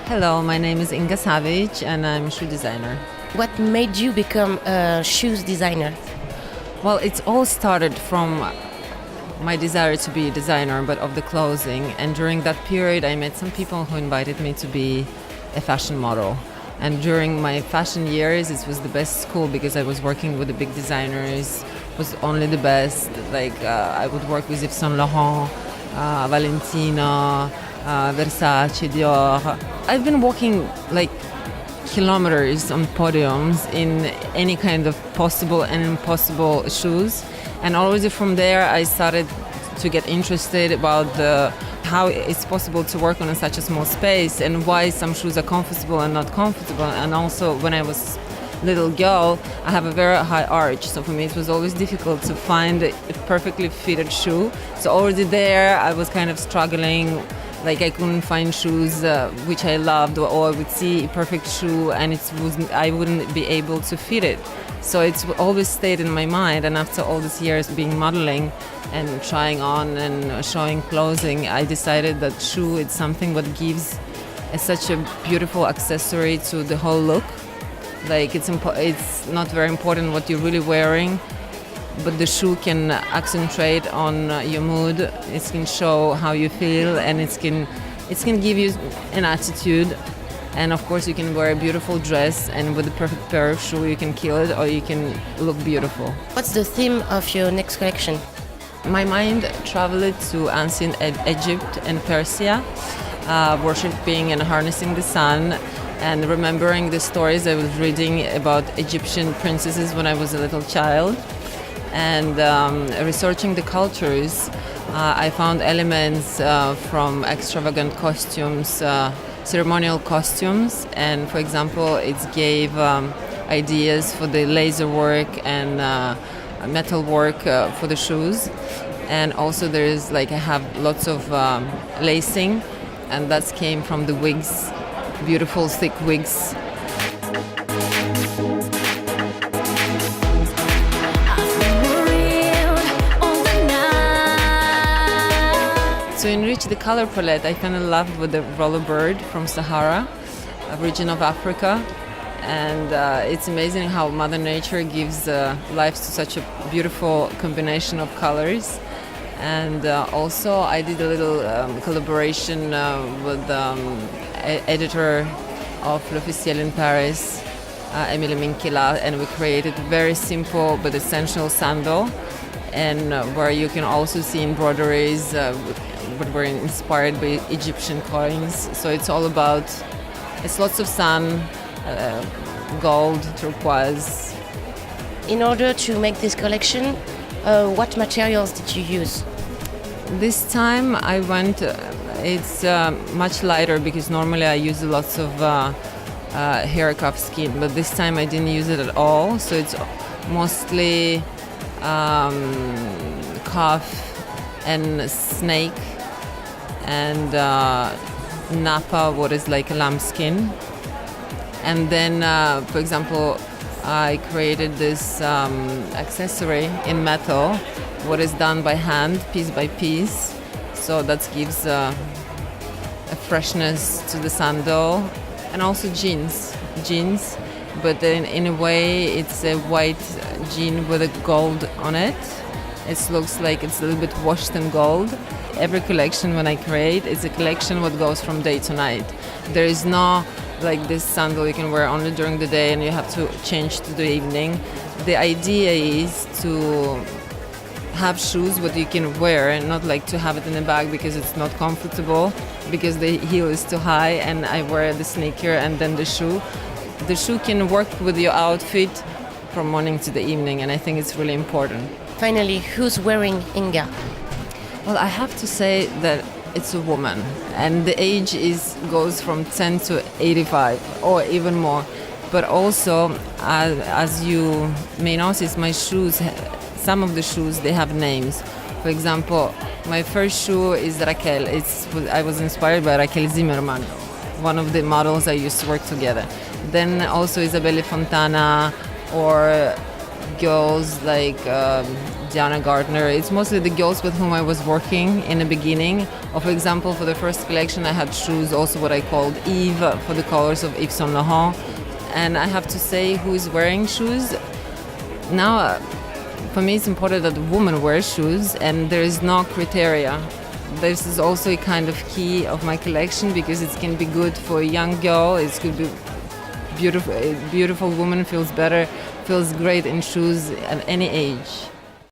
Hello, my name is Inga Savits and I'm a shoe designer. What made you become a shoes designer? Well, it's all started from my desire to be a designer, but of the clothing. And during that period, I met some people who invited me to be a fashion model. And during my fashion years, it was the best school because I was working with the big designers, was only the best. I would work with Yves Saint Laurent, Valentino, Versace, Dior. I've been walking like kilometers on podiums in any kind of possible and impossible shoes. And already from there, I started to get interested about how it's possible to work on such a small space and why some shoes are comfortable and not comfortable. And also, when I was little girl, I have a very high arch, so for me it was always difficult to find a perfectly fitted shoe. So already there, I was kind of struggling. Like I couldn't find shoes which I loved, or I would see a perfect shoe and I wouldn't be able to fit it. So it's always stayed in my mind. And after all these years being modeling and trying on and showing clothing, I decided that shoe is something what gives such a beautiful accessory to the whole look. Like it's not very important what you're really wearing, but the shoe can accentuate on your mood. It can show how you feel, and it can give you an attitude. And of course, you can wear a beautiful dress, and with the perfect pair of shoes, you can kill it, or you can look beautiful. What's the theme of your next collection? My mind traveled to ancient Egypt and Persia, worshipping and harnessing the sun, and remembering the stories I was reading about Egyptian princesses when I was a little child. And researching the cultures, I found elements from extravagant costumes, ceremonial costumes, and for example, it gave ideas for the laser work and metal work for the shoes. And also I have lots of lacing, and that came from the wigs, beautiful thick wigs. To enrich the color palette, I fell in love with the roller bird from Sahara, a region of Africa. And it's amazing how Mother Nature gives life to such a beautiful combination of colors. And also I did a little collaboration with editor of L'Officiel in Paris, Emile Minkila, and we created very simple but essential sandal, and where you can also see embroideries but were inspired by Egyptian coins. So it's lots of sun, gold, turquoise. In order to make this collection, what materials did you use? This time I went, it's much lighter because normally I use lots of hair calf skin, but this time I didn't use it at all. So it's mostly calf and snake and nappa, what is like a lambskin. And then, for example, I created this accessory in metal, what is done by hand, piece by piece. So that gives a freshness to the sandal. And also jeans, but then in a way it's a white jean with a gold on it. It looks like it's a little bit washed in gold. Every collection when I create, it's a collection what goes from day to night. There is no like this sandal you can wear only during the day and you have to change to the evening. The idea is to have shoes what you can wear and not like to have it in a bag because it's not comfortable, because the heel is too high, and I wear the sneaker and then the shoe. The shoe can work with your outfit from morning to the evening, and I think it's really important. Finally, who's wearing Inga? Well, I have to say that it's a woman, and the age goes from 10 to 85 or even more. But also, as you may notice, my shoes, some of the shoes, they have names. For example, my first shoe is Raquel. I was inspired by Raquel Zimmerman, one of the models I used to work together. Then also Isabelle Fontana or girls like Diana Gardner. It's mostly the girls with whom I was working in the beginning. Or for example, for the first collection, I had shoes, also what I called Yves, for the colors of Yves Saint Laurent. And I have to say, who is wearing shoes? Now, for me, it's important that a woman wears shoes, and there is no criteria. This is also a kind of key of my collection because it can be good for a young girl. It could be beautiful. A beautiful woman feels better, feels great in shoes at any age.